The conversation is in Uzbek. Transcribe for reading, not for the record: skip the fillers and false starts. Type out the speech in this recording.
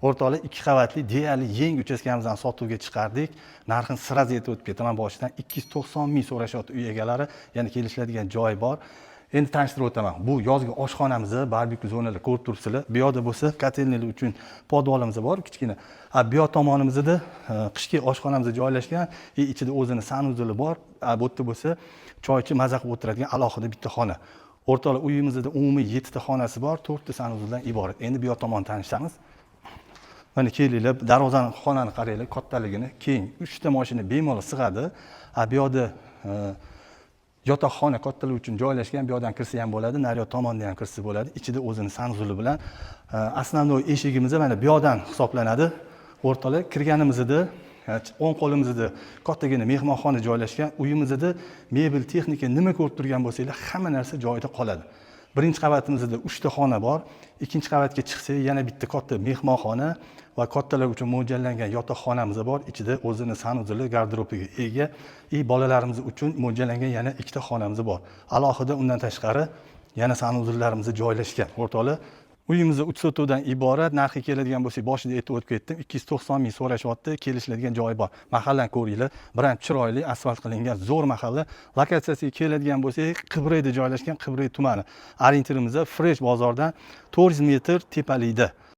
O'rtoqlik 2 qavatli deyarli yangi uchastkamizdan sotuvga chiqardik. Narxini sirazi aytib o'tib ketaman boshidan. 290 ming so'rashyapti uy egalari, ya'ni kelishiladigan joy bor. Endi tanishtirib o'taman. Bu yozgi oshxonamizni, barbekyu zonalar ko'rib turibsizlar. Bu yoqda bo'lsa, kotelnilar uchun podvalimiz bor, kichkina. Bu yoq tomonimizda qishki oshxonamiz joylashgan, ichida o'zini sanuzeli bor. Bu yerda bo'lsa, choychi maza qilib o'tiradigan alohida bitta xona. O'rtoqlar uyimizda umumiy 7 ta xonasi bor, 4 ta sanuzdan iborat. Endi bu yoq tomon tanishamiz. Mana kelinglar, darvozani xonani qaranglar, kattaligini. Keng 3 ta mashina bemalol sig'adi. Bu yoqda yotoqxona kattalar uchun joylashgan, bu yoqdan kirsa ham bo'ladi, nari tomonda ham kirsa bo'ladi. Ichida o'zini sanuzuli bilan основной eshigimiz mana bu yoqdan hisoblanadi. O'rtoqlar kirganimizda o'ng qo'limizda kattagina mehmonxona joylashgan. Uyimizda mebel, texnika nima ko'rib turgan bo'lsanglar, hamma narsa joyida qoladi. Birinchi qavatimizda 3 ta xona bor. Ikkinchi qavatga chiqsak, yana bitta katta mehmonxona va kattalar uchun mo'ljallangan yotoqxonamiz bor. Ichida o'zini sanuzuli, garderobiga ega. Bolalarimiz uchun mo'ljallangan yana 2 ta xonamiz bor. Alohida undan tashqari yana sanuzullarimiz joylashgan. O'rtoqlar, uyimiz 3 sotuvdan iborat. Narxi keladigan bo'lsa, boshida aytib o'tib ketdim. 290 ming so'rashyapti, kelishiladigan joyi bor. Mahallani ko'ringlar. Biram chiroyli, asfalt qilingan zo'r mahalla. Lokatsiyasiga keladigan bo'lsak, Qibrayda joylashgan, Qibray tumani. Orientirimiz Fresh bozordan 400 metr tepalikda.